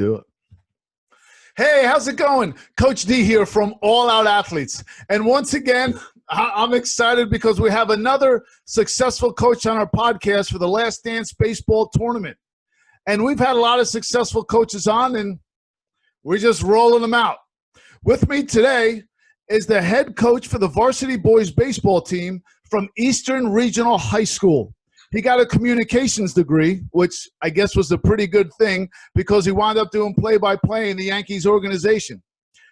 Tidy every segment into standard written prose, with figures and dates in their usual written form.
do it. Hey, how's it going? Coach D here from All Out Athletes. And once again, I'm excited because we have another successful coach on our podcast for the Last Dance Baseball Tournament. And we've had a lot of successful coaches on, and we're just rolling them out. With me today is the head coach for the varsity boys baseball team from Eastern Regional High School. He got a communications degree, which I guess was a pretty good thing because he wound up doing play-by-play in the Yankees organization.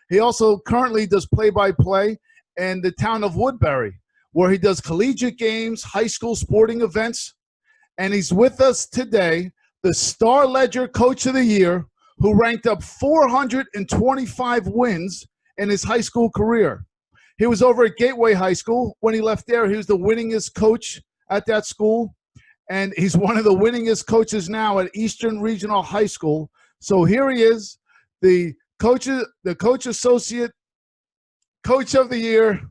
He also currently does play-by-play in the town of Woodbury, where he does collegiate games, high school sporting events. And he's with us today, the Star Ledger Coach of the Year, who ranked up 425 wins in his high school career. He was over at Gateway High School. When he left there, he was the winningest coach at that school. And he's one of the winningest coaches now at Eastern Regional High School. So here he is, the coach associate, coach of the year,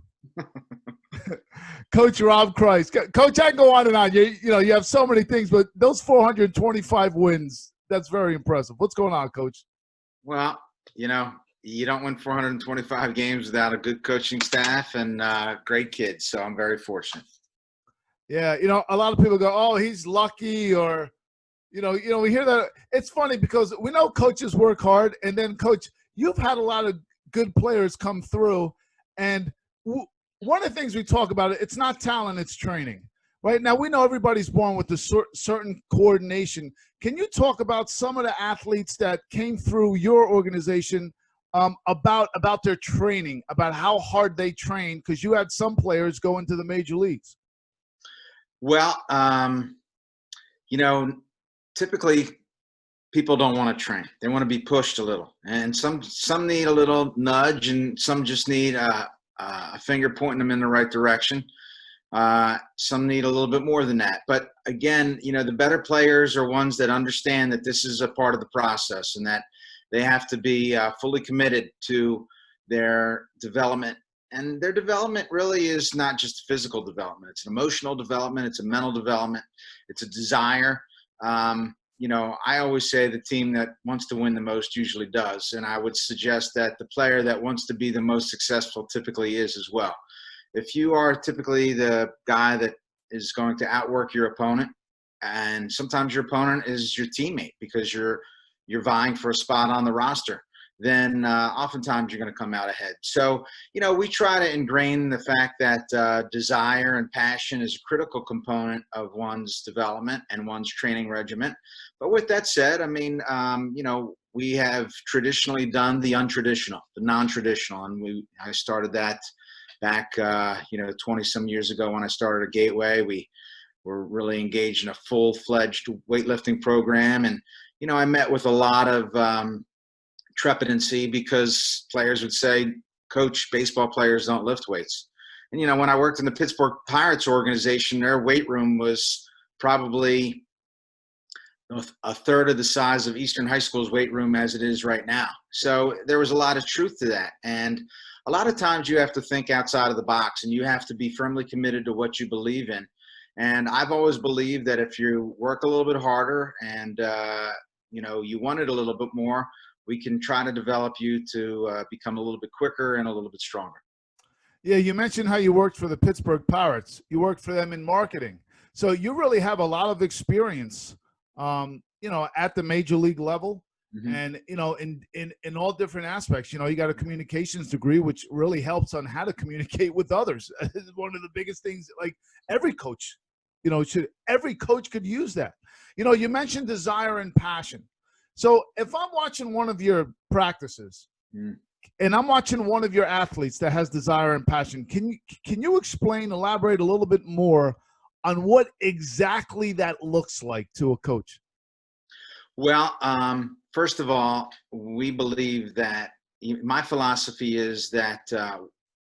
Coach Rob Christ. Coach, I can go on and on. You have so many things, but those 425 wins, that's very impressive. What's going on, Coach? Well, you don't win 425 games without a good coaching staff and great kids. So I'm very fortunate. Yeah, a lot of people go, oh, he's lucky, or, we hear that. It's funny because we know coaches work hard, and then, Coach, you've had a lot of good players come through, and one of the things we talk about, it's not talent, it's training. Right now, we know everybody's born with a certain coordination. Can you talk about some of the athletes that came through your organization about their training, about how hard they train? Because you had some players go into the major leagues. Well, typically people don't want to train. They want to be pushed a little, and some need a little nudge, and some just need a finger pointing them in the right direction. Some need a little bit more than that. But again, the better players are ones that understand that this is a part of the process and that they have to be fully committed to their development. And their development really is not just physical development. It's an emotional development. It's a mental development. It's a desire. I always say the team that wants to win the most usually does. And I would suggest that the player that wants to be the most successful typically is as well. If you are typically the guy that is going to outwork your opponent, and sometimes your opponent is your teammate because you're vying for a spot on the roster, then oftentimes you're going to come out ahead. So, we try to ingrain the fact that desire and passion is a critical component of one's development and one's training regimen. But with that said, we have traditionally done the untraditional, the non-traditional, and I started that back, 20-some years ago when I started at Gateway. We were really engaged in a full-fledged weightlifting program, and, I met with a lot of trepidancy because players would say, Coach, baseball players don't lift weights. And, when I worked in the Pittsburgh Pirates organization, their weight room was probably a third of the size of Eastern High School's weight room as it is right now. So there was a lot of truth to that. And a lot of times you have to think outside of the box, and you have to be firmly committed to what you believe in. And I've always believed that if you work a little bit harder and, you want it a little bit more, we can try to develop you to become a little bit quicker and a little bit stronger. Yeah, you mentioned how you worked for the Pittsburgh Pirates. You worked for them in marketing. So you really have a lot of experience, at the major league level. Mm-hmm. And, in all different aspects. You got a communications degree, which really helps on how to communicate with others. It's one of the biggest things, like every coach, every coach could use that. You mentioned desire and passion. So if I'm watching one of your practices and I'm watching one of your athletes that has desire and passion, can you elaborate a little bit more on what exactly that looks like to a coach? Well, first of all, we believe that my philosophy is that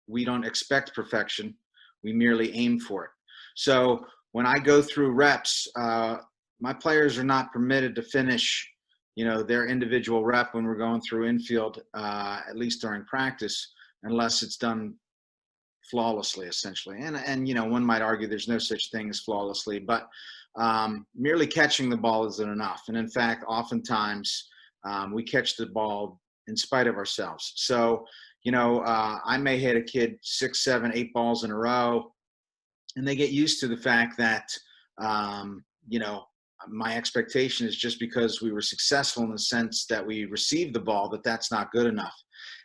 we don't expect perfection. We merely aim for it. So when I go through reps, my players are not permitted to finish their individual rep when we're going through infield, at least during practice, unless it's done flawlessly, essentially. And one might argue there's no such thing as flawlessly, but merely catching the ball isn't enough. And in fact, oftentimes we catch the ball in spite of ourselves. So, I may hit a kid 6, 7, 8 balls in a row, and they get used to the fact that, my expectation is just because we were successful in the sense that we received the ball, that's not good enough.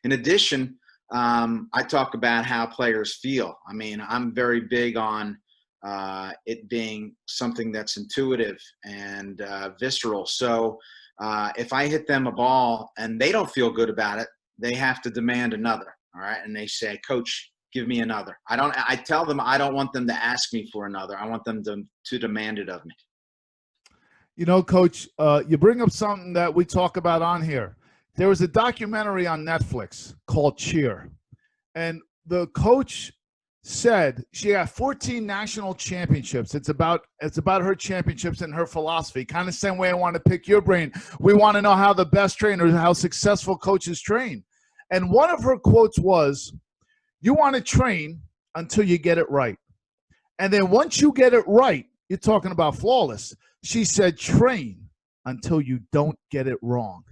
In addition, I talk about how players feel. I mean, I'm very big on it being something that's intuitive and visceral. So if I hit them a ball and they don't feel good about it, they have to demand another. All right. And they say, Coach, give me another. I tell them I don't want them to ask me for another. I want them to demand it of me. Coach, you bring up something that we talk about on here. There was a documentary on Netflix called Cheer. And the coach said she had 14 national championships. It's about her championships and her philosophy. Kind of same way I want to pick your brain. We want to know how the best trainers, how successful coaches train. And one of her quotes was, you want to train until you get it right. And then once you get it right, you're talking about flawless. She said, train until you don't get it wrong.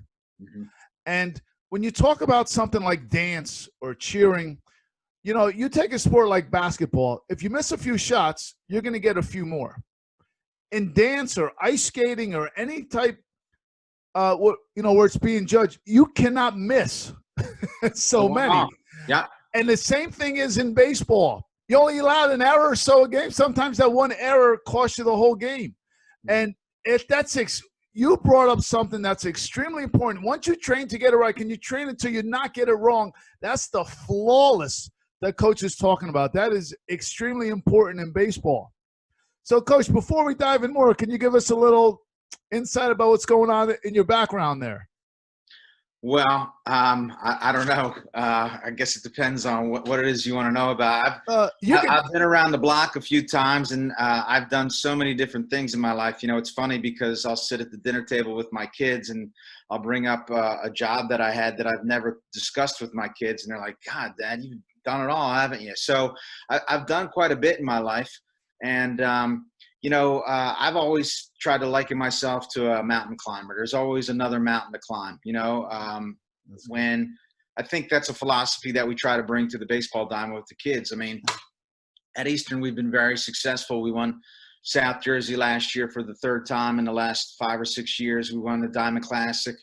Mm-hmm. And when you talk about something like dance or cheering, you take a sport like basketball. If you miss a few shots, you're going to get a few more. In dance or ice skating or any type, where it's being judged, you cannot miss so many. Yeah. And the same thing is in baseball. You only allowed an error or so a game. Sometimes that one error costs you the whole game. And if you brought up something that's extremely important. Once you train to get it right, can you train until you not get it wrong? That's the flawless that coach is talking about. That is extremely important in baseball. So, Coach, before we dive in more, can you give us a little insight about what's going on in your background there? Well, I don't know. I guess it depends on what it is you want to know about. I've been around the block a few times, and I've done so many different things in my life. It's funny because I'll sit at the dinner table with my kids, and I'll bring up a job that I had that I've never discussed with my kids, and they're like, God, Dad, you've done it all, haven't you? So I've done quite a bit in my life, and I've always tried to liken myself to a mountain climber. There's always another mountain to climb, when I think that's a philosophy that we try to bring to the baseball diamond with the kids. I mean, at Eastern, we've been very successful. We won South Jersey last year for the third time in the last 5 or 6 years. We won the Diamond Classic.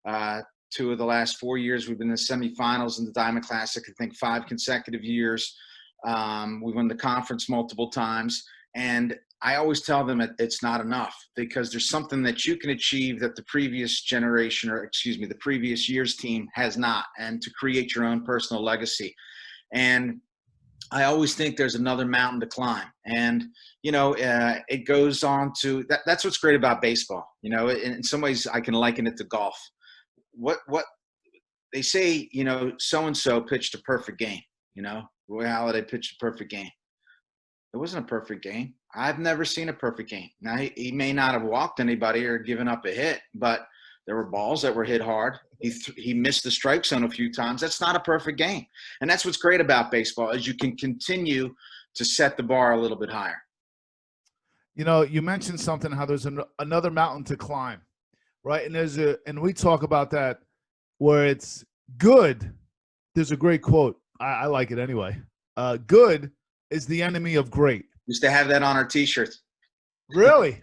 2 of the last 4 years, we've been in the semifinals in the Diamond Classic, I think 5 consecutive years. We won the conference multiple times. And I always tell them it's not enough because there's something that you can achieve that the previous generation the previous year's team has not, and to create your own personal legacy. And I always think there's another mountain to climb. And, it goes on to that's what's great about baseball. In some ways I can liken it to golf. What they say, so-and-so pitched a perfect game, Roy Halladay pitched a perfect game. It wasn't a perfect game. I've never seen a perfect game. Now, he may not have walked anybody or given up a hit, but there were balls that were hit hard. He missed the strike zone a few times. That's not a perfect game. And that's what's great about baseball is you can continue to set the bar a little bit higher. You mentioned something, how there's another mountain to climb, right? And we talk about that where it's good. There's a great quote. I like it anyway. Good is the enemy of great. Used to have that on our T-shirts. Really?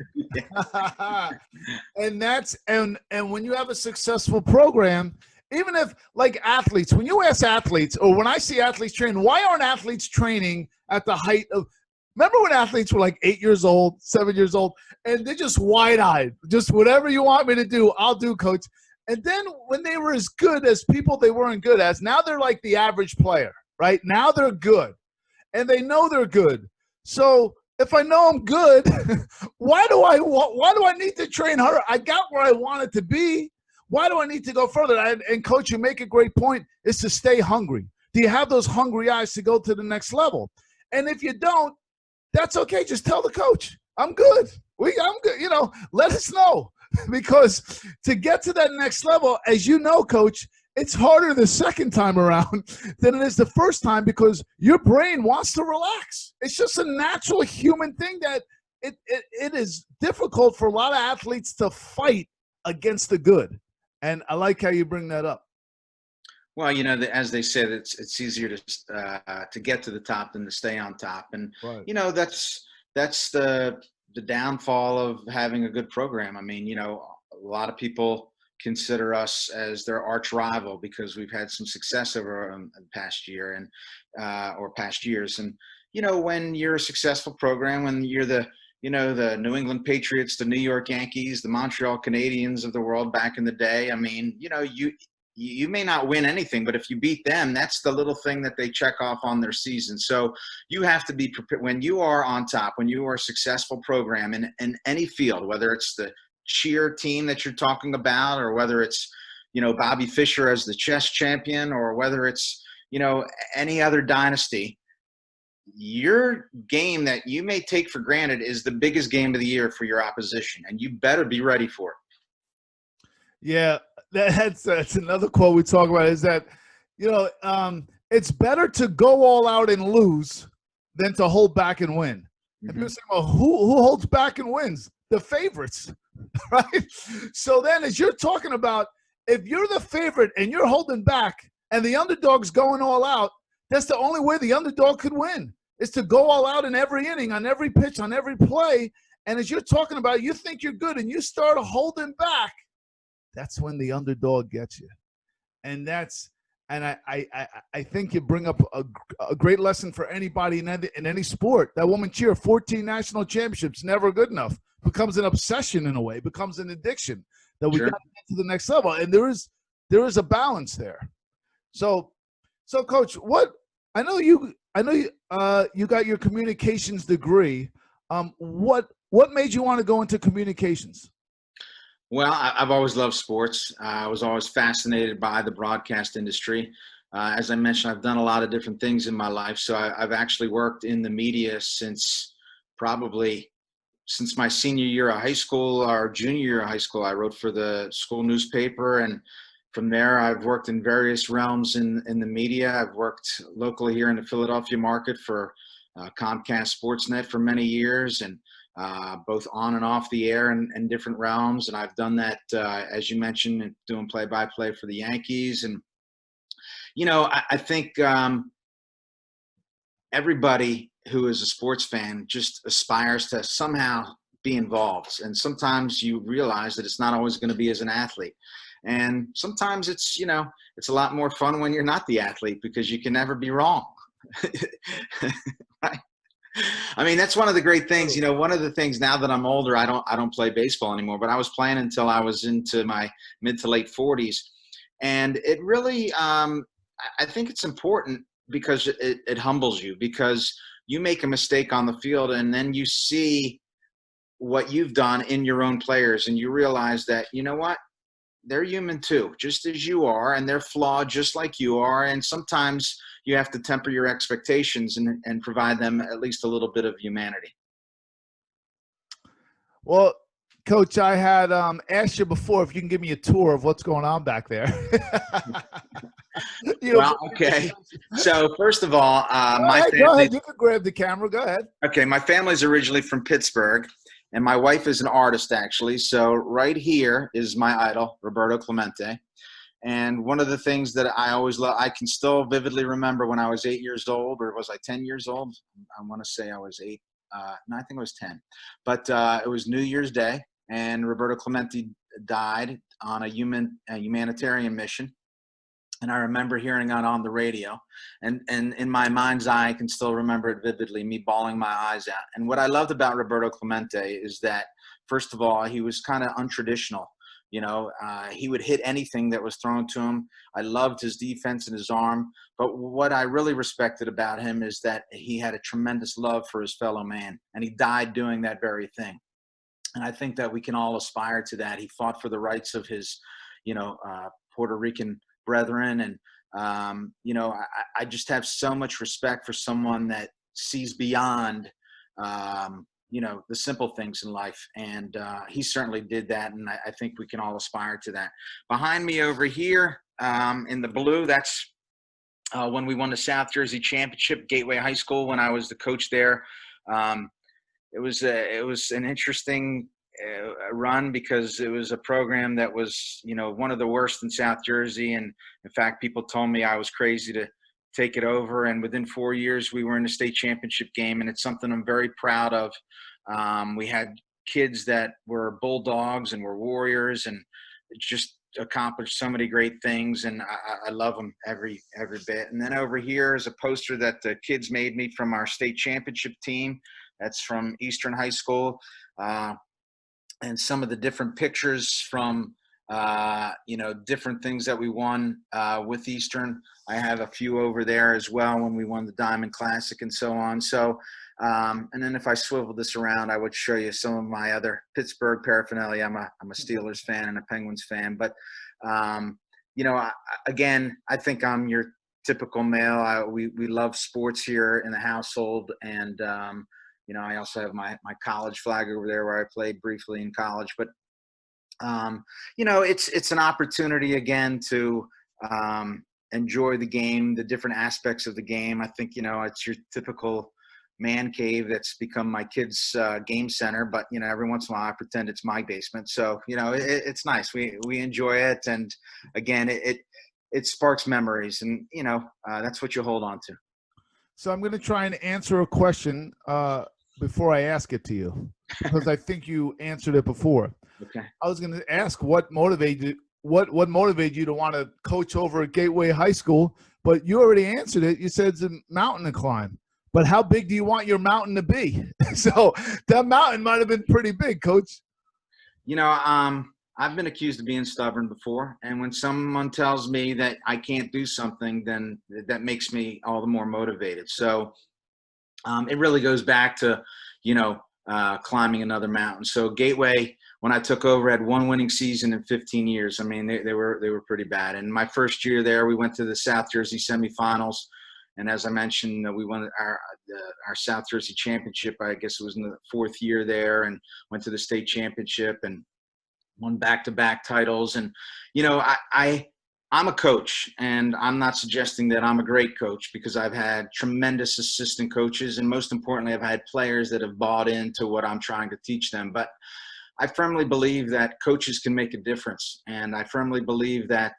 And when you have a successful program, even if like athletes, when you ask athletes or when I see athletes train, why aren't athletes training at the height of, remember when athletes were like 8 years old, 7 years old, and they're just wide-eyed, just whatever you want me to do, I'll do, coach. And then when they were as good as people they weren't good as, now they're like the average player, right? Now they're good. And they know they're good. So if I know I'm good, why do I need to train harder? I got where I wanted to be. Why do I need to go further? And coach, you make a great point, is to stay hungry. Do you have those hungry eyes to go to the next level? And if you don't, that's okay. Just tell the coach, I'm good. I'm good. Let us know. Because to get to that next level, as you know, coach, it's harder the second time around than it is the first time because your brain wants to relax. It's just a natural human thing that it is difficult for a lot of athletes to fight against the good. And I like how you bring that up. Well, as they said, it's easier to get to the top than to stay on top, and Right. that's the downfall of having a good program. I mean, a lot of people consider us as their arch rival because we've had some success over the past year and or past years, and when you're a successful program, when you're the New England Patriots, the New York Yankees, the Montreal Canadiens of the world back in the day. I mean, you may not win anything, but if you beat them, that's the little thing that they check off on their season. So you have to be prepared when you are on top, when you are a successful program in any field, whether it's the cheer team that you're talking about, or whether it's, Bobby Fischer as the chess champion, or whether it's, any other dynasty. Your game that you may take for granted is the biggest game of the year for your opposition, and you better be ready for it. Yeah, that's another quote we talk about is that, it's better to go all out and lose than to hold back and win. And people say, well, who holds back and wins? The favorites, right? So then as you're talking about, if you're the favorite and you're holding back and the underdog's going all out, that's the only way the underdog could win, is to go all out in every inning, on every pitch, on every play. And as you're talking about, you think you're good and you start holding back, that's when the underdog gets you. And I think you bring up a great lesson for anybody in any sport. That woman cheer, 14 national championships, never good enough. Becomes an obsession in a way, becomes an addiction that we got to get to the next level. And there is a balance there. So Coach, I know you got your communications degree. What made you want to go into communications? Well, I've always loved sports. I was always fascinated by the broadcast industry. As I mentioned, I've done a lot of different things in my life. So I've actually worked in the media since my senior year of high school or junior year of high school. I wrote for the school newspaper, and from there, I've worked in various realms in the media. I've worked locally here in the Philadelphia market for Comcast Sportsnet for many years, and both on and off the air in different realms. And I've done that, as you mentioned, doing play-by-play for the Yankees. And, I think everybody who is a sports fan just aspires to somehow be involved. And sometimes you realize that it's not always going to be as an athlete. And sometimes it's a lot more fun when you're not the athlete, because you can never be wrong. Right? I mean, that's one of the great things. One of the things, now that I'm older, I don't play baseball anymore, but I was playing until I was into my mid to late 40s. And it really, I think it's important because it humbles you, because you make a mistake on the field and then you see what you've done in your own players, and you realize that, you know what? They're human too, just as you are, and they're flawed just like you are. And sometimes you have to temper your expectations and provide them at least a little bit of humanity. Well, Coach, I had asked you before if you can give me a tour of what's going on back there. Well, okay. So first of all, my family. Go ahead. You can grab the camera. Go ahead. Okay, my family's originally from Pittsburgh, and my wife is an artist, actually. So right here is my idol, Roberto Clemente. And one of the things that I always love, I can still vividly remember when I was 8 years old, or was I 10 years old? I want to say I was 8. No, I think I was 10. But it was New Year's Day, and Roberto Clemente died on a humanitarian mission. And I remember hearing it on the radio, and in my mind's eye, I can still remember it vividly, me bawling my eyes out. And what I loved about Roberto Clemente is that, first of all, he was kind of untraditional. He would hit anything that was thrown to him. I loved his defense and his arm. But what I really respected about him is that he had a tremendous love for his fellow man, and he died doing that very thing. And I think that we can all aspire to that. He fought for the rights of his, Puerto Rican brethren. And, I just have so much respect for someone that sees beyond, the simple things in life. And he certainly did that. And I think we can all aspire to that. Behind me over here in the blue, that's when we won the South Jersey Championship, Gateway High School, when I was the coach there. It was an interesting run because it was a program that was, one of the worst in South Jersey. And in fact, people told me I was crazy to take it over. And within 4 years, we were in the state championship game. And it's something I'm very proud of. We had kids that were bulldogs and were warriors and just accomplished so many great things. And I love them every bit. And then over here is a poster that the kids made me from our state championship team. That's from Eastern High School. And some of the different pictures from, different things that we won with Eastern. I have a few over there as well when we won the Diamond Classic and so on. So, and then if I swivel this around, I would show you some of my other Pittsburgh paraphernalia. I'm a Steelers fan and a Penguins fan. But, again, I think I'm your typical male. We love sports here in the household. And, I also have my college flag over there where I played briefly in college. But, it's an opportunity, again, to enjoy the game, the different aspects of the game. I think, it's your typical man cave that's become my kids' game center. But, every once in a while I pretend it's my basement. So, it's nice. We enjoy it. And, again, it sparks memories. And, that's what you hold on to. So I'm going to try and answer a question before I ask it to you, because I think you answered it before. Okay. I was going to ask what motivated you to want to coach over at Gateway High School, but you already answered it. You said it's a mountain to climb. But how big do you want your mountain to be? So that mountain might have been pretty big, Coach. I've been accused of being stubborn before. And when someone tells me that I can't do something, then that makes me all the more motivated. So it really goes back to, climbing another mountain. So Gateway, when I took over, had one winning season in 15 years. I mean, they were pretty bad. And my first year there, we went to the South Jersey semifinals. And as I mentioned, we won our South Jersey championship. I guess it was in the fourth year there, and went to the state championship and won back-to-back titles. And, I'm a coach, and I'm not suggesting that I'm a great coach, because I've had tremendous assistant coaches. And most importantly, I've had players that have bought into what I'm trying to teach them. But I firmly believe that coaches can make a difference. And I firmly believe that,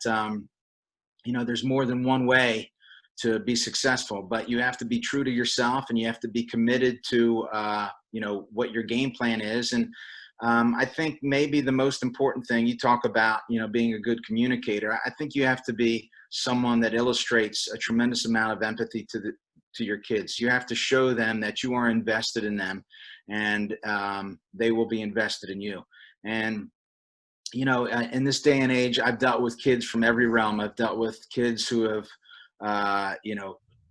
there's more than one way to be successful, but you have to be true to yourself, and you have to be committed to, what your game plan is. And I think maybe the most important thing, you talk about, being a good communicator. I think you have to be someone that illustrates a tremendous amount of empathy to your kids. You have to show them that you are invested in them, and they will be invested in you. And, in this day and age, I've dealt with kids from every realm. I've dealt with kids who have,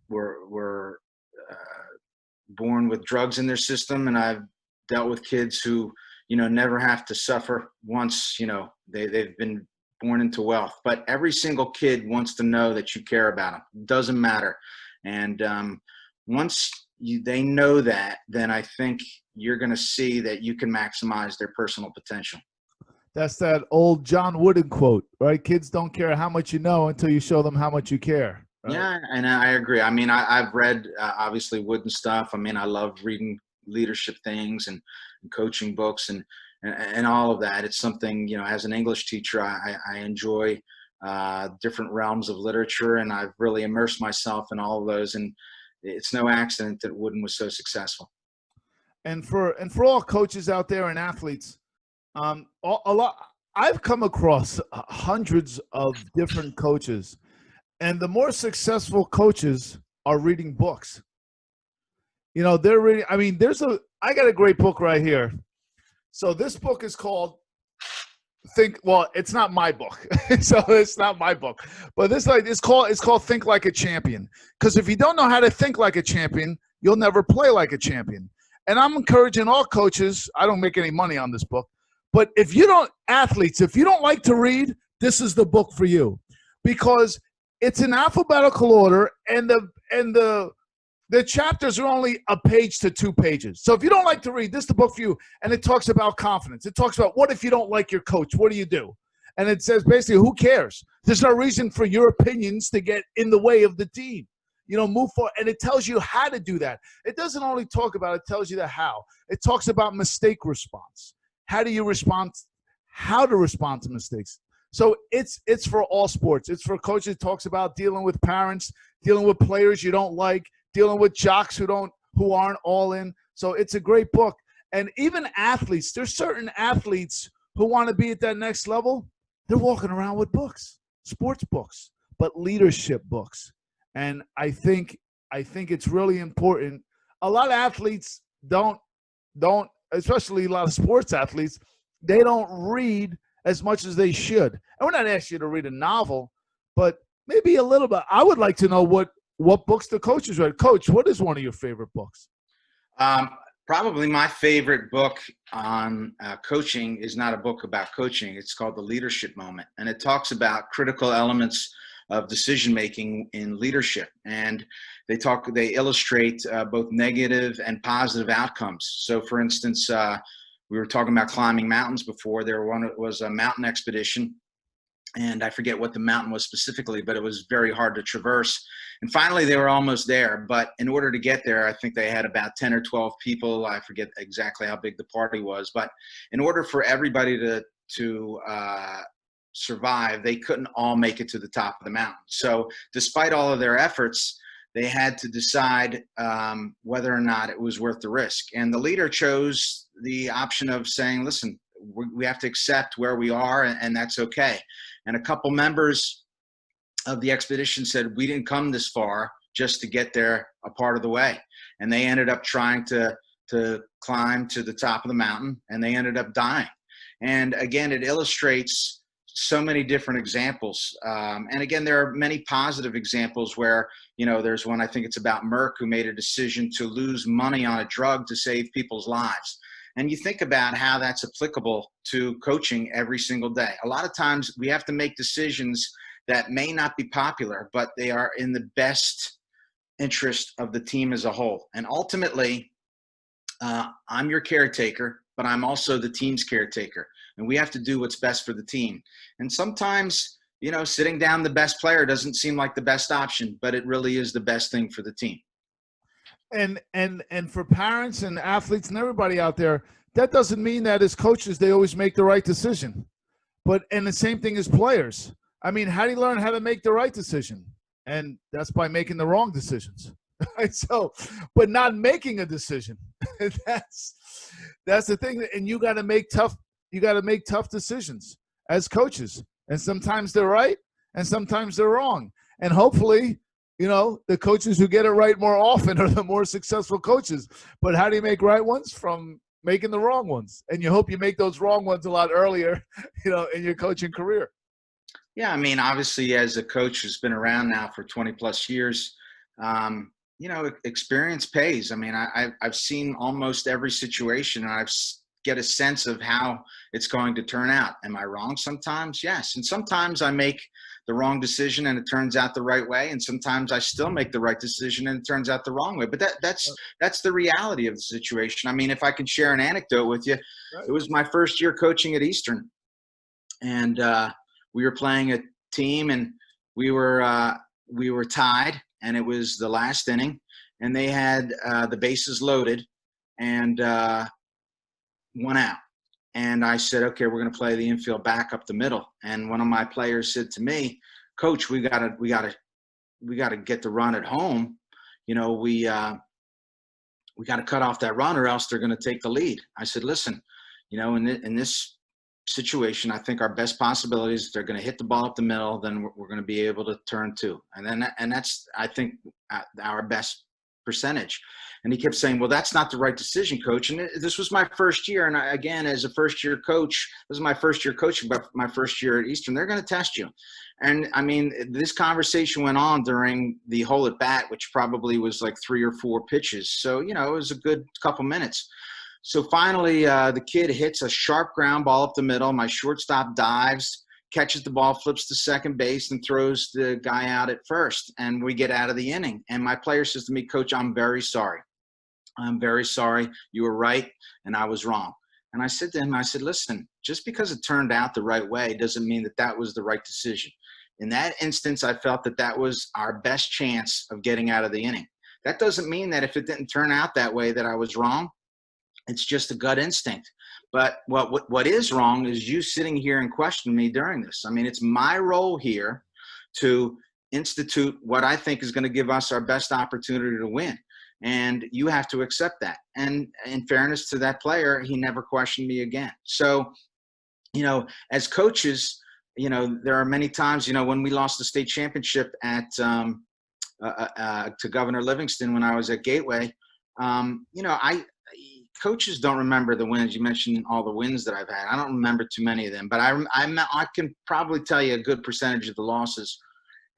were born with drugs in their system. And I've dealt with kids who, never have to suffer once, they've been born into wealth. But every single kid wants to know that you care about them. Doesn't matter. And once they know that, then I think you're going to see that you can maximize their personal potential. That's that old John Wooden quote, right? Kids don't care how much you know until you show them how much you care. Right? Yeah, and I agree. I mean, I've read, obviously, Wooden stuff. I mean, I love reading leadership things and coaching books and all of that. It's something, as an English teacher, I enjoy different realms of literature, and I've really immersed myself in all of those. And it's no accident that Wooden was so successful. And for all coaches out there and athletes, I've come across hundreds of different coaches, and the more successful coaches are reading books. They're reading. I mean, I got a great book right here. So this book is called it's not my book. So it's not my book, but it's called Think Like a Champion. Because if you don't know how to think like a champion, you'll never play like a champion. And I'm encouraging all coaches. I don't make any money on this book, but if you don't like to read, this is the book for you, because it's in alphabetical order, and the chapters are only a page to 2 pages. So if you don't like to read, this is the book for you. And it talks about confidence. It talks about, what if you don't like your coach? What do you do? And it says basically, who cares? There's no reason for your opinions to get in the way of the team. Move forward. And it tells you how to do that. It doesn't only talk about it, tells you the how. It talks about mistake response. how do you respond, how to respond to mistakes. So it's for all sports. It's for coaches. It talks about dealing with parents, dealing with players you don't like, dealing with jocks who aren't all in. So it's a great book. And even athletes, there's certain athletes who want to be at that next level. They're walking around with books, sports books, but leadership books. And I think it's really important. A lot of athletes don't, especially a lot of sports athletes, they don't read as much as they should. And we're not asking you to read a novel, but maybe a little bit. I would like to know what books the coaches read. Coach, what is one of your favorite books? Probably my favorite book on coaching is not a book about coaching. It's called The Leadership Moment, and it talks about critical elements of decision making in leadership. And they illustrate both negative and positive outcomes. So, for instance, we were talking about climbing mountains before. There was a mountain expedition, and I forget what the mountain was specifically, but it was very hard to traverse. And finally, they were almost there. But in order to get there, I think they had about 10 or 12 people. I forget exactly how big the party was. But in order for everybody to survive, they couldn't all make it to the top of the mountain. So despite all of their efforts, they had to decide whether or not it was worth the risk. And the leader chose the option of saying, listen, we have to accept where we are, and that's okay. And a couple members of the expedition said, we didn't come this far just to get there a part of the way. And they ended up trying to climb to the top of the mountain, and they ended up dying. And again, it illustrates so many different examples. And again, there are many positive examples where, there's one, I think it's about Merck, who made a decision to lose money on a drug to save people's lives. And you think about how that's applicable to coaching every single day. A lot of times we have to make decisions that may not be popular, but they are in the best interest of the team as a whole. And ultimately, I'm your caretaker, but I'm also the team's caretaker. And we have to do what's best for the team. And sometimes, sitting down the best player doesn't seem like the best option, but it really is the best thing for the team. And for parents and athletes and everybody out there, that doesn't mean that as coaches they always make the right decision. And the same thing as players. I mean, how do you learn how to make the right decision? And that's by making the wrong decisions. Right? So, but not making a decision. that's the thing. And you got to make tough decisions as coaches. And sometimes they're right and sometimes they're wrong. And hopefully, the coaches who get it right more often are the more successful coaches. But how do you make right ones? From making the wrong ones. And you hope you make those wrong ones a lot earlier, in your coaching career. Yeah, I mean, obviously, as a coach who's been around now for 20 plus years, experience pays. I mean, I've seen almost every situation, and I've get a sense of how it's going to turn out. Am I wrong sometimes? Yes. And sometimes I make the wrong decision and it turns out the right way. And sometimes I still make the right decision and it turns out the wrong way. But that's the reality of the situation. I mean, if I can share an anecdote with you, it was my first year coaching at Eastern. And we were playing a team, and we were tied, and it was the last inning, and they had the bases loaded, and 1 out. And I said, okay, we're going to play the infield back up the middle. And one of my players said to me, Coach, we got to get the run at home. We got to cut off that run, or else they're going to take the lead. I said, listen, in this situation, I think our best possibility is if they're going to hit the ball up the middle, then we're going to be able to turn two. And that's, I think, our best percentage. And he kept saying, well, that's not the right decision, Coach. And this was my first year. And again, as a first-year coach, this is my first year coaching, but my first year at Eastern, they're going to test you. And, I mean, this conversation went on during the hole at bat, which probably was like 3 or 4 pitches. So, it was a good couple minutes. So finally, the kid hits a sharp ground ball up the middle. My shortstop dives, catches the ball, flips to second base, and throws the guy out at first. And we get out of the inning. And my player says to me, Coach, I'm very sorry. I'm very sorry. You were right, and I was wrong. And I said to him, listen, just because it turned out the right way doesn't mean that that was the right decision. In that instance, I felt that that was our best chance of getting out of the inning. That doesn't mean that if it didn't turn out that way that I was wrong. It's just a gut instinct. But what is wrong is you sitting here and questioning me during this. I mean, it's my role here to institute what I think is going to give us our best opportunity to win. And you have to accept that. And in fairness to that player, he never questioned me again. So, as coaches, there are many times, when we lost the state championship at to Governor Livingston when I was at Gateway, coaches don't remember the wins. You mentioned all the wins that I've had. I don't remember too many of them, but I can probably tell you a good percentage of the losses.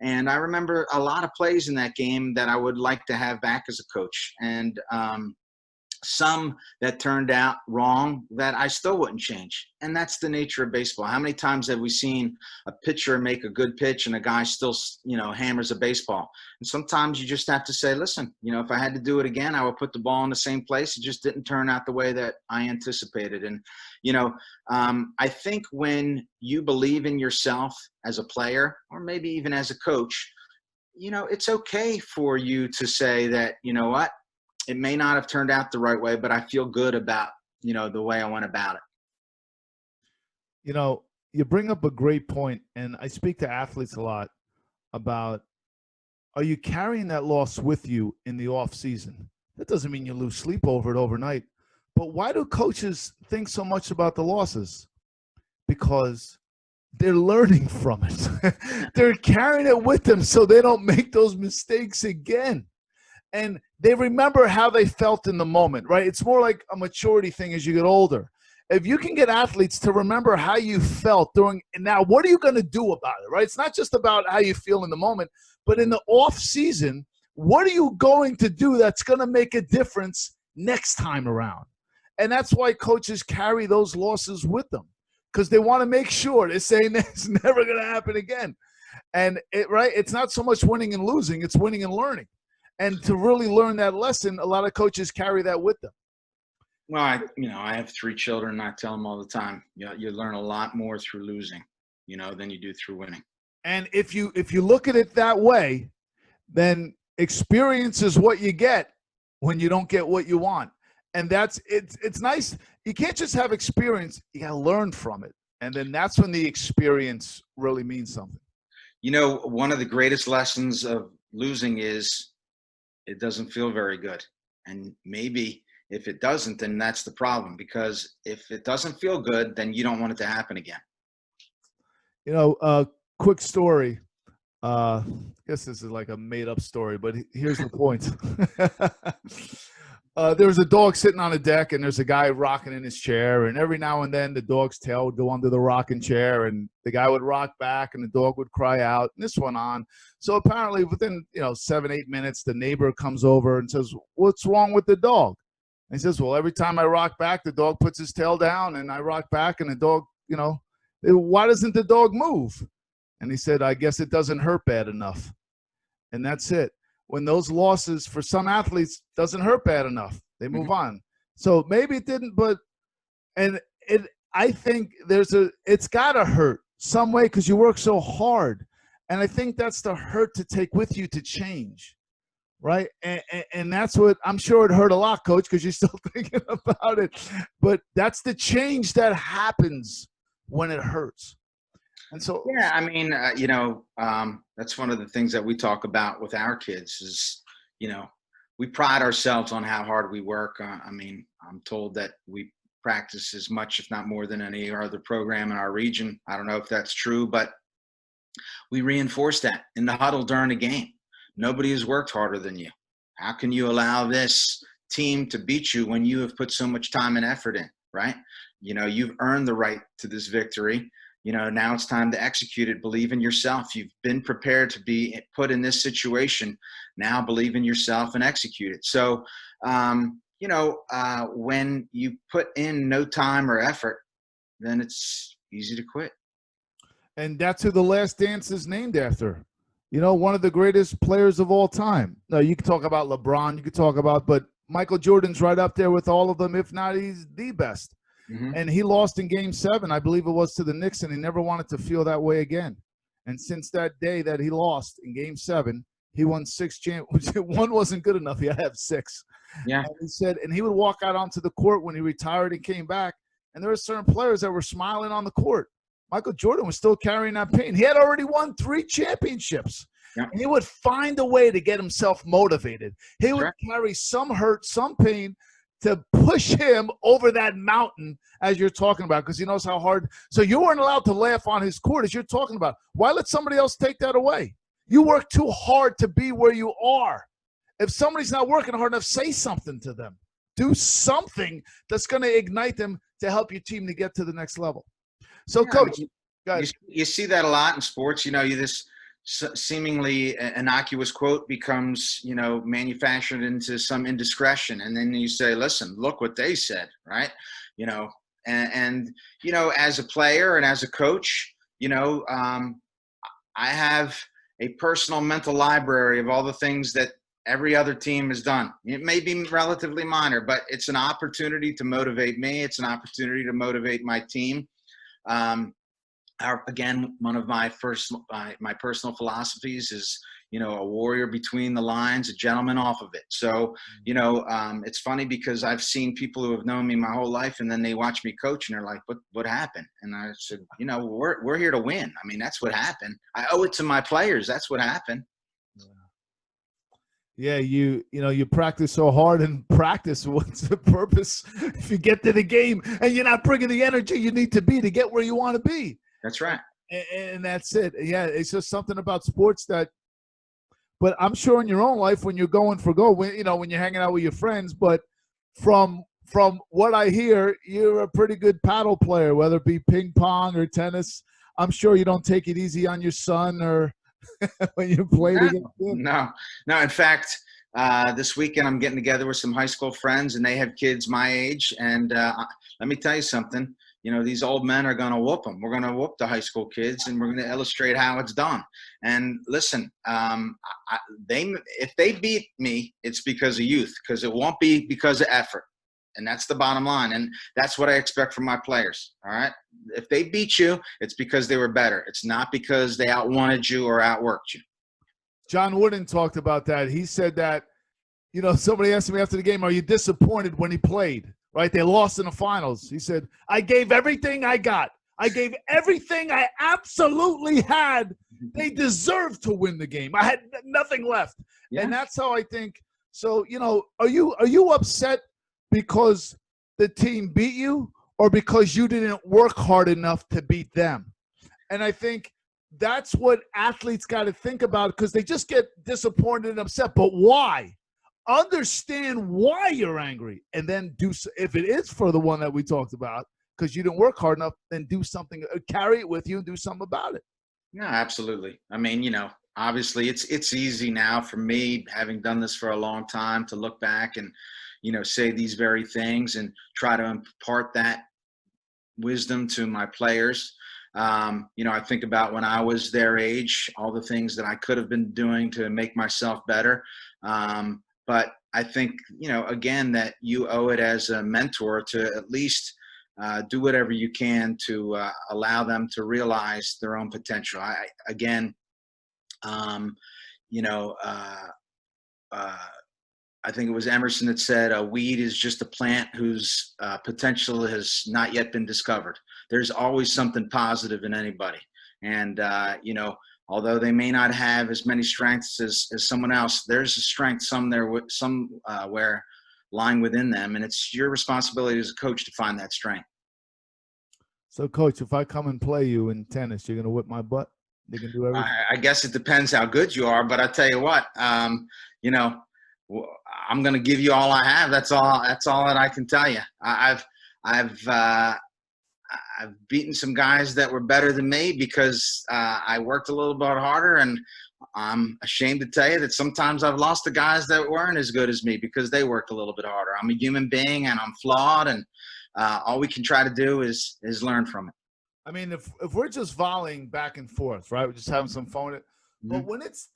And I remember a lot of plays in that game that I would like to have back as a coach. And some that turned out wrong that I still wouldn't change. And that's the nature of baseball. How many times have we seen a pitcher make a good pitch and a guy still, hammers a baseball? And sometimes you just have to say, listen, if I had to do it again, I would put the ball in the same place. It just didn't turn out the way that I anticipated. And, I think when you believe in yourself as a player, or maybe even as a coach, it's okay for you to say that, what? It may not have turned out the right way, but I feel good about, the way I went about it. You bring up a great point, and I speak to athletes a lot about, are you carrying that loss with you in the off season? That doesn't mean you lose sleep over it overnight. But why do coaches think so much about the losses? Because they're learning from it. They're carrying it with them so they don't make those mistakes again. And they remember how they felt in the moment, right? It's more like a maturity thing as you get older. If you can get athletes to remember how you felt now, what are you going to do about it, right? It's not just about how you feel in the moment, but in the off season, what are you going to do that's going to make a difference next time around? And that's why coaches carry those losses with them, because they want to make sure they're saying it's never going to happen again. And it's not so much winning and losing, it's winning and learning. And to really learn that lesson, a lot of coaches carry that with them. Well, I have 3 children, and I tell them all the time, you learn a lot more through losing, than you do through winning. And if you look at it that way, then experience is what you get when you don't get what you want. And it's nice. You can't just have experience. You got to learn from it. And then that's when the experience really means something. One of the greatest lessons of losing is it doesn't feel very good. And maybe if it doesn't, then that's the problem, because if it doesn't feel good, then you don't want it to happen again. Quick story. I guess this is like a made up story, but here's the point. There was a dog sitting on a deck, and there's a guy rocking in his chair, and every now and then the dog's tail would go under the rocking chair, and the guy would rock back and the dog would cry out, and this went on. So apparently within 7-8 minutes, the neighbor comes over and says, "What's wrong with the dog?" And he says, "Well, every time I rock back, the dog puts his tail down, and I rock back, and the dog, why doesn't the dog move?" And he said, "I guess it doesn't hurt bad enough." And that's it. When those losses for some athletes doesn't hurt bad enough, they move on. So maybe it didn't, I think it's got to hurt some way because you work so hard. And I think that's the hurt to take with you to change, right? And that's what I'm sure it hurt a lot, Coach, because you're still thinking about it. But that's the change that happens when it hurts. And so, yeah, I mean, that's one of the things that we talk about with our kids is, we pride ourselves on how hard we work. I'm told that we practice as much, if not more, than any other program in our region. I don't know if that's true, but we reinforce that in the huddle during a game. Nobody has worked harder than you. How can you allow this team to beat you when you have put so much time and effort in, right? You've earned the right to this victory. Now it's time to execute it. Believe in yourself. You've been prepared to be put in this situation. Now believe in yourself and execute it. So, when you put in no time or effort, then it's easy to quit. And that's who The Last Dance is named after. One of the greatest players of all time. Now, you can talk about LeBron, but Michael Jordan's right up there with all of them. If not, he's the best. Mm-hmm. And he lost in Game 7, I believe it was, to the Knicks, and he never wanted to feel that way again. And since that day that he lost in Game 7, he won 6 championships. One wasn't good enough. He had to have 6. Yeah. And he said, and he would walk out onto the court when he retired and came back, And there were certain players that were smiling on the court. Michael Jordan was still carrying that pain. He had already won 3 championships. Yeah. And he would find a way to get himself motivated. He would carry some hurt, some pain to push him over that mountain, as you're talking about, because he knows how hard. So you weren't allowed to laugh on his court, as you're talking about. Why let somebody else take that away? You work too hard to be where you are. If somebody's not working hard enough, say something to them. Do something that's going to ignite them to help your team to get to the next level. So, Coach, you see that a lot in sports. This seemingly innocuous quote becomes, manufactured into some indiscretion. And then you say, listen, look what they said, right? And as a player and as a coach, I have a personal mental library of all the things that every other team has done. It may be relatively minor, but it's an opportunity to motivate me. It's an opportunity to motivate my team. Again, one of my personal philosophies is, a warrior between the lines, a gentleman off of it. So, it's funny because I've seen people who have known me my whole life, and then they watch me coach and they're like, what happened? And I said, we're here to win. I mean, that's what happened. I owe it to my players. That's what happened. Yeah, you practice so hard, and practice, what's the purpose if you get to the game and you're not bringing the energy you need to be to get where you want to be? That's right. And that's it. Yeah, it's just something about sports that, but I'm sure in your own life when you're going for gold, when you're hanging out with your friends, but from what I hear, you're a pretty good paddle player, whether it be ping pong or tennis. I'm sure you don't take it easy on your son or when you played against him. No. In fact, this weekend I'm getting together with some high school friends, and they have kids my age. And let me tell you something. These old men are going to whoop them. We're going to whoop the high school kids, and we're going to illustrate how it's done. And listen, if they beat me, it's because of youth, because it won't be because of effort. And that's the bottom line. And that's what I expect from my players. All right. If they beat you, it's because they were better. It's not because they outwanted you or outworked you. John Wooden talked about that. He said that, somebody asked me after the game, are you disappointed when he played? Right? They lost in the finals. He said, I gave everything I got. I gave everything I absolutely had. They deserved to win the game. I had nothing left. Yeah. And that's how I think. So, are you upset because the team beat you, or because you didn't work hard enough to beat them? And I think that's what athletes got to think about, because they just get disappointed and upset. But why? Understand why you're angry, and then if it is for the one that we talked about, because you didn't work hard enough, then do something, carry it with you and do something about it. No, absolutely. I mean, obviously it's easy now for me, having done this for a long time, to look back and, say these very things and try to impart that wisdom to my players. I think about when I was their age, all the things that I could have been doing to make myself better. But I think, again, that you owe it as a mentor to at least do whatever you can to allow them to realize their own potential. I think it was Emerson that said a weed is just a plant whose potential has not yet been discovered. There's always something positive in anybody. And, although they may not have as many strengths as someone else, there's a strength somewhere lying within them. And it's your responsibility as a coach to find that strength. So, Coach, if I come and play you in tennis, you're going to whip my butt? You can do everything? I guess it depends how good you are. But I tell you what, I'm going to give you all I have. That's all that I can tell you. I've beaten some guys that were better than me because I worked a little bit harder, and I'm ashamed to tell you that sometimes I've lost to guys that weren't as good as me because they worked a little bit harder. I'm a human being, and I'm flawed, and all we can try to do is learn from it. I mean, if we're just volleying back and forth, right? We're just having some fun. Mm-hmm. But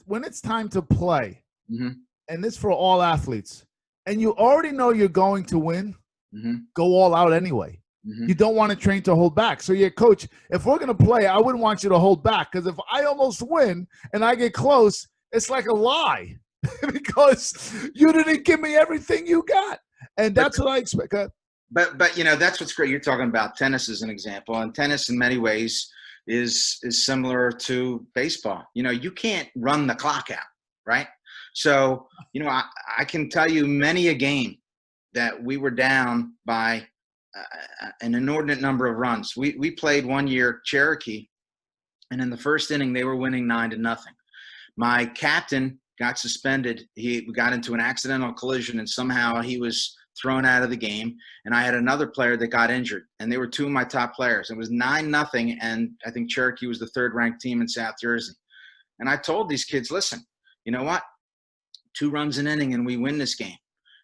when it's time to play, mm-hmm. and this for all athletes, and you already know you're going to win, mm-hmm. go all out anyway. Mm-hmm. You don't want to train to hold back. So, yeah, Coach, if we're going to play, I wouldn't want you to hold back, because if I almost win and I get close, it's like a lie because you didn't give me everything you got. And that's what I expect. But that's what's great. You're talking about tennis as an example, and tennis in many ways is similar to baseball. You can't run the clock out, right? So I can tell you many a game that we were down by an inordinate number of runs. We played one year Cherokee, and in the first inning they were winning 9-0. My captain got suspended. He got into an accidental collision, and somehow he was thrown out of the game. And I had another player that got injured, and they were two of my top players. It was 9-0, and I think Cherokee was the third-ranked team in South Jersey. And I told these kids, listen, you know what? 2 runs an inning, and we win this game.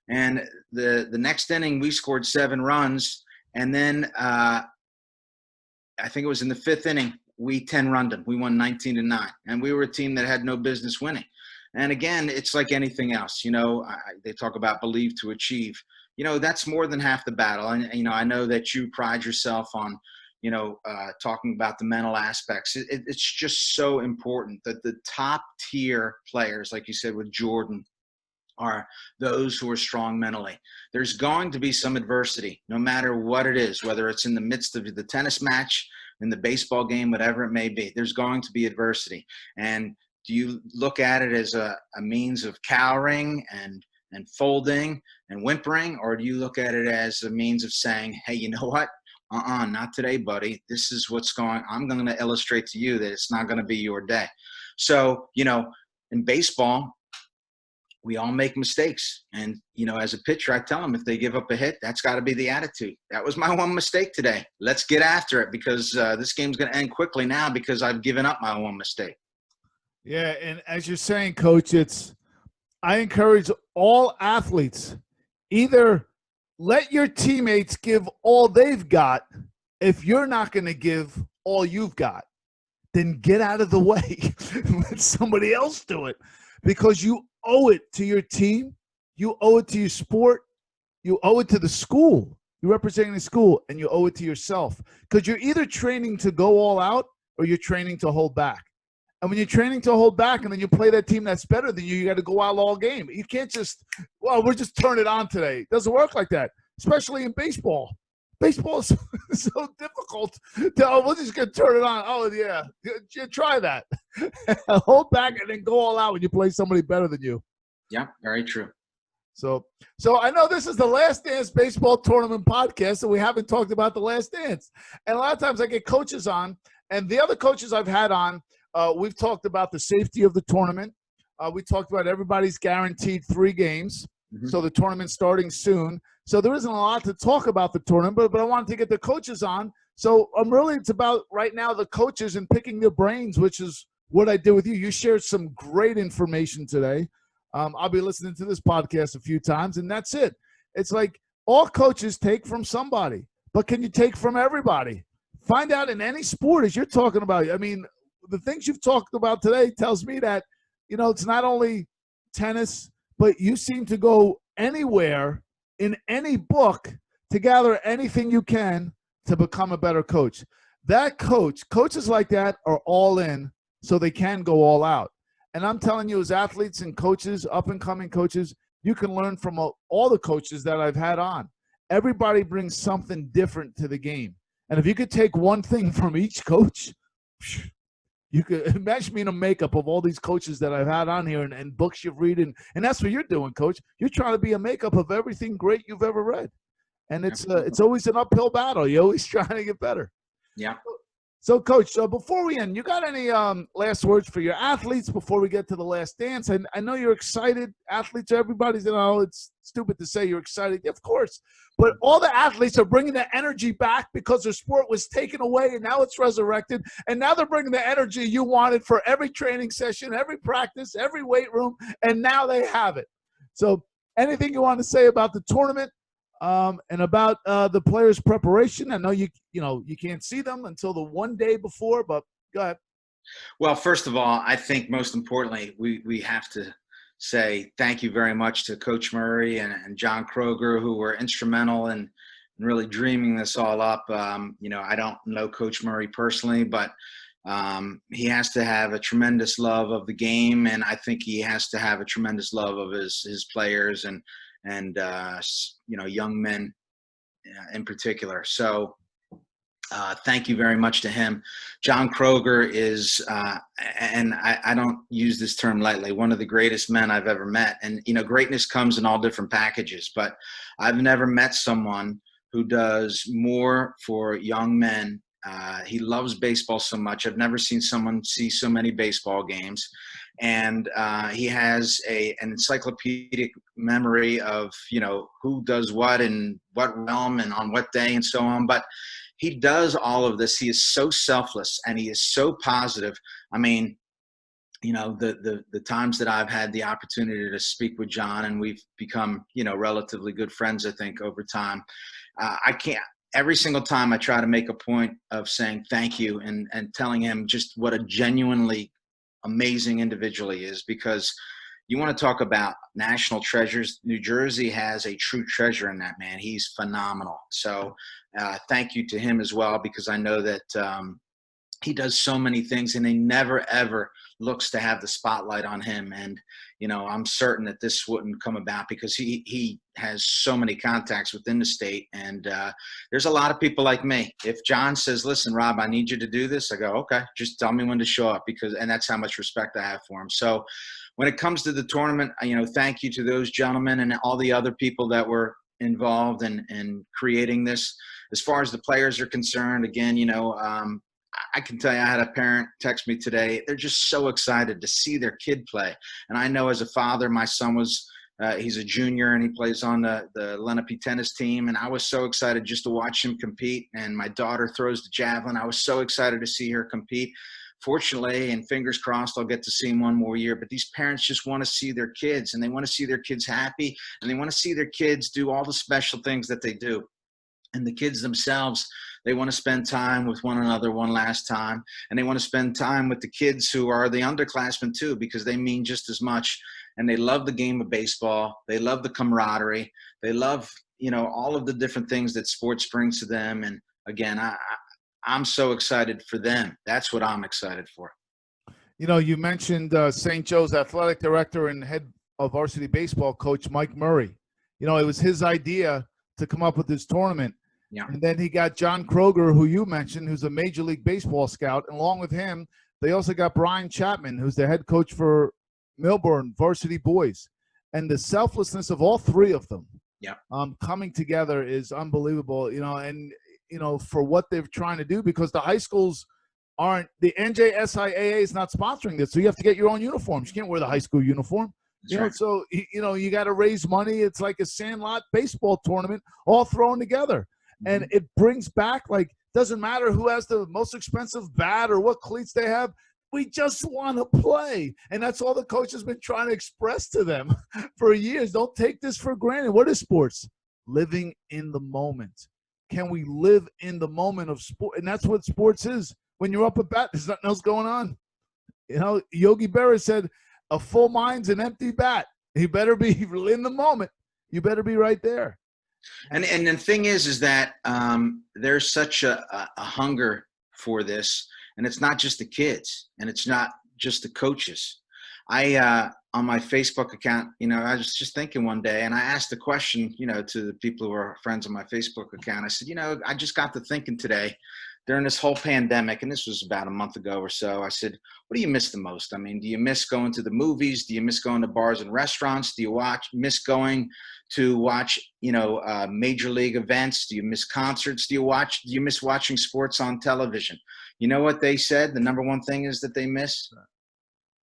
And the next inning, we scored 7 runs, and then I think it was in the 5th inning, we 10-runned them. We won 19-9, and we were a team that had no business winning. And again, it's like anything else. They talk about believe to achieve. That's more than half the battle. And I know that you pride yourself on, talking about the mental aspects. It's just so important that the top tier players, like you said with Jordan, are those who are strong mentally. There's going to be some adversity, no matter what it is, whether it's in the midst of the tennis match, in the baseball game, whatever it may be. There's going to be adversity. And do you look at it as a means of cowering and folding and whimpering, or do you look at it as a means of saying, hey, you know what? Not today, buddy. This is what's going. I'm going to illustrate to you that it's not going to be your day. So, in baseball, we all make mistakes. And, as a pitcher, I tell them if they give up a hit, that's got to be the attitude. That was my one mistake today. Let's get after it, because this game's going to end quickly now because I've given up my one mistake. Yeah, and as you're saying, Coach, I encourage all athletes, either let your teammates give all they've got. If you're not going to give all you've got, then get out of the way. Let somebody else do it, because you owe it to your team. You owe it to your sport. You owe it to the school. You're representing the school, and you owe it to yourself, because you're either training to go all out or you're training to hold back. And when you're training to hold back and then you play that team that's better than you, you got to go out all game. You can't just, we'll just turn it on today. It doesn't work like that, especially in baseball. Baseball is so difficult. We're just going to turn it on. Oh, yeah. Try that. Hold back and then go all out when you play somebody better than you. Yeah, very true. So I know this is the Last Dance Baseball Tournament podcast, and we haven't talked about the Last Dance. And a lot of times I get coaches on, and the other coaches I've had on, we've talked about the safety of the tournament. We talked about everybody's guaranteed 3 games. Mm-hmm. So the tournament's starting soon. So there isn't a lot to talk about the tournament, but I wanted to get the coaches on. So it's about right now the coaches and picking their brains, which is what I did with you. You shared some great information today. I'll be listening to this podcast a few times, and that's it. It's like all coaches take from somebody, but can you take from everybody? Find out in any sport, as you're talking about. I mean, the things you've talked about today tells me that, it's not only tennis, but you seem to go anywhere in any book to gather anything you can to become a better coach. Coaches like that are all in so they can go all out. And I'm telling you, as athletes and coaches, up-and-coming coaches, you can learn from all the coaches that I've had on. Everybody brings something different to the game. And if you could take one thing from each coach, you could imagine being a makeup of all these coaches that I've had on here and books you've read. And that's what you're doing, Coach. You're trying to be a makeup of everything great you've ever read. And it's always an uphill battle. You're always trying to get better. Yeah. So, Coach, before we end, you got any last words for your athletes before we get to the Last Dance? And I know you're excited. Athletes, everybody's, it's stupid to say you're excited. Of course. But all the athletes are bringing the energy back because their sport was taken away, and now it's resurrected. And now they're bringing the energy you wanted for every training session, every practice, every weight room, and now they have it. So anything you want to say about the tournament? And about the players' preparation? I know you can't see them until the one day before, but go ahead. Well, first of all, I think most importantly, we have to say thank you very much to Coach Murray and John Kroger, who were instrumental in really dreaming this all up. I don't know Coach Murray personally, but he has to have a tremendous love of the game, and I think he has to have a tremendous love of his players and young men in particular. So thank you very much to him. John Kroger is, and I don't use this term lightly, one of the greatest men I've ever met. And, greatness comes in all different packages, but I've never met someone who does more for young men. He loves baseball so much. I've never seen someone see so many baseball games. And he has an encyclopedic memory of, who does what in what realm and on what day and so on. But he does all of this. He is so selfless and he is so positive. I mean, the times that I've had the opportunity to speak with John, and we've become, relatively good friends, I think, over time. Every single time I try to make a point of saying thank you and telling him just what a genuinely amazing individual he is, because you want to talk about national treasures. New Jersey has a true treasure in that man. He's phenomenal. So thank you to him as well, because I know that he does so many things and he never, ever looks to have the spotlight on him. And, I'm certain that this wouldn't come about because he has so many contacts within the state. And there's a lot of people like me. If John says, listen, Rob, I need you to do this, I go, okay, just tell me when to show up, and that's how much respect I have for him. So when it comes to the tournament, thank you to those gentlemen and all the other people that were involved in creating this. As far as the players are concerned, again, I can tell you, I had a parent text me today. They're just so excited to see their kid play. And I know as a father, my son was, he's a junior and he plays on the Lenape tennis team. And I was so excited just to watch him compete. And my daughter throws the javelin. I was so excited to see her compete. Fortunately, and fingers crossed, I'll get to see him one more year. But these parents just want to see their kids, and they want to see their kids happy, and they want to see their kids do all the special things that they do. And the kids themselves, they want to spend time with one another one last time. And they want to spend time with the kids who are the underclassmen too, because they mean just as much. And they love the game of baseball. They love the camaraderie. They love, all of the different things that sports brings to them. And again, I'm so excited for them. That's what I'm excited for. You mentioned St. Joe's athletic director and head of varsity baseball coach, Mike Murray. It was his idea to come up with this tournament. Yeah. And then he got John Kroger, who you mentioned, who's a Major League Baseball scout. And along with him, they also got Brian Chapman, who's the head coach for Millburn Varsity Boys. And the selflessness of all three of them coming together is unbelievable, for what they're trying to do, because the high schools aren't – the NJSIAA is not sponsoring this, so you have to get your own uniforms. You can't wear the high school uniform. Right. So, you got to raise money. It's like a sandlot baseball tournament all thrown together. And it brings back, doesn't matter who has the most expensive bat or what cleats they have. We just want to play. And that's all the coach has been trying to express to them for years. Don't take this for granted. What is sports? Living in the moment. Can we live in the moment of sport? And that's what sports is. When you're up at bat, there's nothing else going on. Yogi Berra said, a full mind's an empty bat. You better be in the moment. You better be right there. And the thing is that there's such a hunger for this, and it's not just the kids, and it's not just the coaches. I on my Facebook account, I was just thinking one day, and I asked the question, to the people who are friends on my Facebook account. I said, I just got to thinking today during this whole pandemic, and this was about a month ago or so. I said, what do you miss the most? I mean, do you miss going to the movies? Do you miss going to bars and restaurants? Do you miss going to watch, major league events? Do you miss concerts? Do you miss watching sports on television? You know what they said? The number one thing is that they miss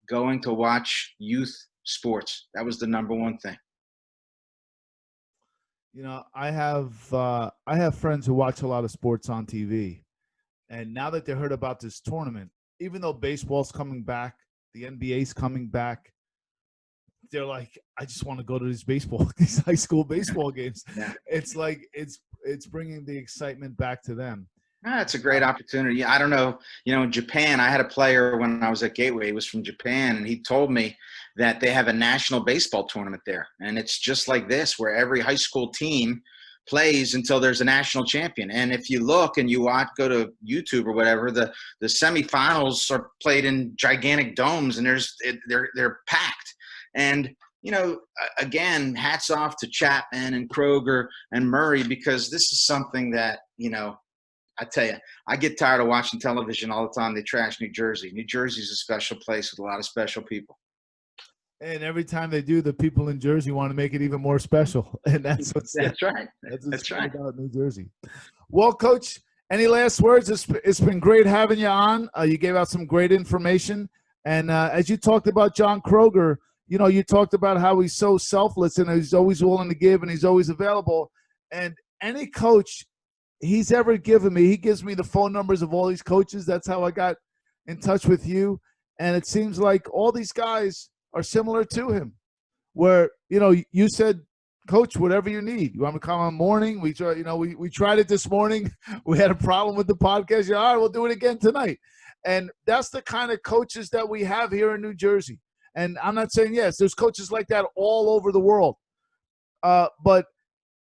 going to watch youth sports. That was the number one thing. I have friends who watch a lot of sports on TV. And now that they heard about this tournament, even though baseball's coming back, the NBA's coming back, they're like, I just want to go to these high school baseball games. Yeah. It's like it's bringing the excitement back to them. It's a great opportunity. I don't know. In Japan, I had a player when I was at Gateway. He was from Japan, and he told me that they have a national baseball tournament there. And it's just like this, where every high school team plays until there's a national champion. And if you look and you go to YouTube or whatever, the semifinals are played in gigantic domes, and they're packed. And again, hats off to Chapman and Kroger and Murray, because this is something that, I tell you, I get tired of watching television all the time. They trash New Jersey. New Jersey's a special place with a lot of special people. And every time they do, the people in Jersey want to make it even more special. And that's right. That's right about New Jersey. Well, Coach, any last words? It's been great having you on. You gave out some great information. And as you talked about John Kroger, you talked about how he's so selfless and he's always willing to give and he's always available. And any coach he's ever given me, he gives me the phone numbers of all these coaches. That's how I got in touch with you. And it seems like all these guys are similar to him, where, you said, Coach, whatever you need. You want me to come on morning? We try, we tried it this morning. We had a problem with the podcast. All right, we'll do it again tonight. And that's the kind of coaches that we have here in New Jersey. And I'm not saying yes, there's coaches like that all over the world. But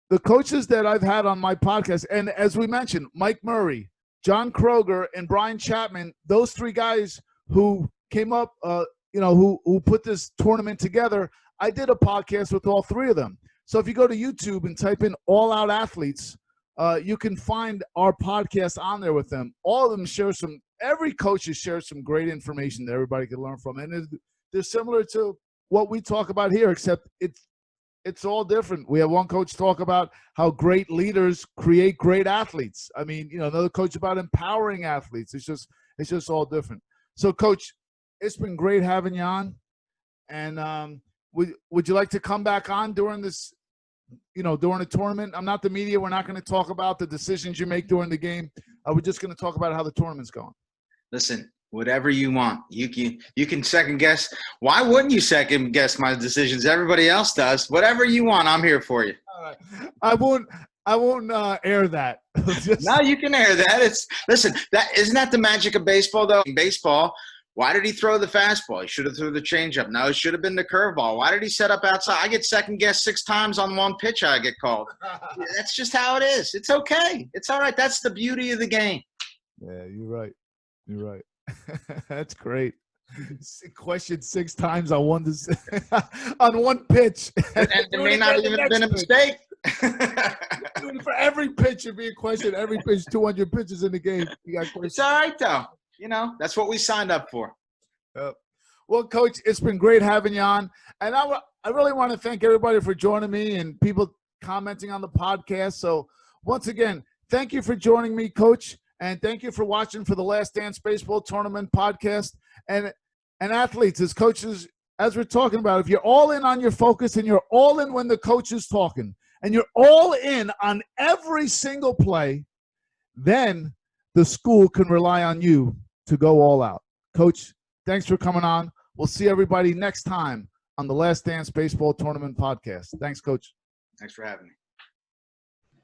the coaches that I've had on my podcast, and as we mentioned, Mike Murray, John Kroger, and Brian Chapman, those three guys who came up, who put this tournament together, I did a podcast with all three of them. So if you go to YouTube and type in All Out Athletes, you can find our podcast on there with them. All of them every coach has shared some great information that everybody can learn from. And they're similar to what we talk about here, except it's all different. We have one coach talk about how great leaders create great athletes. I mean, another coach about empowering athletes. It's just all different. So, Coach, it's been great having you on. And would you like to come back on during this, during the tournament? I'm not the media. We're not going to talk about the decisions you make during the game. We're just going to talk about how the tournament's going. Listen, whatever you want. You can second guess. Why wouldn't you second guess my decisions? Everybody else does. Whatever you want, I'm here for you. All right. I won't air that. No, you can air that. Listen, isn't that the magic of baseball though? In baseball, why did he throw the fastball? He should have threw the changeup. No, it should have been the curveball. Why did he set up outside? I get second guessed 6 times on one pitch I get called. That's just how it is. It's okay. It's all right. That's the beauty of the game. Yeah, you're right. That's great. Questioned 6 times on one on one pitch. And it may not even have been a mistake. For every pitch, you're being questioned. Every pitch, 200 pitches in the game. You got questions. It's all right, though. That's what we signed up for. Well, Coach, it's been great having you on. And I really want to thank everybody for joining me and people commenting on the podcast. So, once again, thank you for joining me, Coach. And thank you for watching for the Last Dance Baseball Tournament podcast. And athletes, as coaches, as we're talking about, if you're all in on your focus and you're all in when the coach is talking and you're all in on every single play, then the school can rely on you to go all out. Coach, thanks for coming on. We'll see everybody next time on the Last Dance Baseball Tournament podcast. Thanks, Coach. Thanks for having me.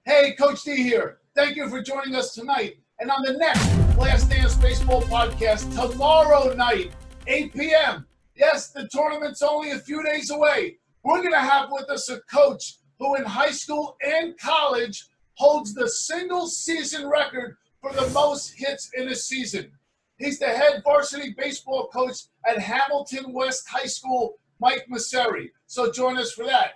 Hey, Coach D here. Thank you for joining us tonight. And on the next Last Dance Baseball podcast tomorrow night, 8 p.m. Yes, the tournament's only a few days away. We're going to have with us a coach who in high school and college holds the single season record for the most hits in a season. He's the head varsity baseball coach at Hamilton West High School, Mike Masseri. So join us for that.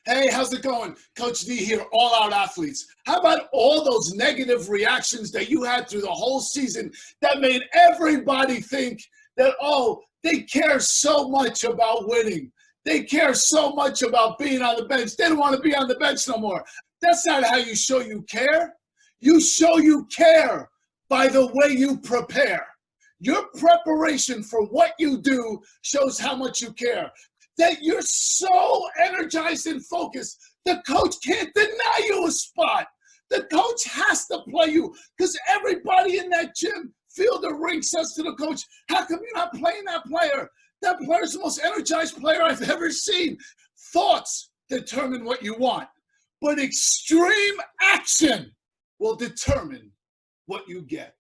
Hey, how's it going? Coach D here, All Out Athletes. How about all those negative reactions that you had through the whole season that made everybody think that, they care so much about winning. They care so much about being on the bench. They don't want to be on the bench no more. That's not how you show you care. You show you care by the way you prepare. Your preparation for what you do shows how much you care. That you're so energized and focused, the coach can't deny you a spot. The coach has to play you because everybody in that gym, field or ring, says to the coach, how come you're not playing that player? That player's the most energized player I've ever seen. Thoughts determine what you want, but extreme action will determine what you get.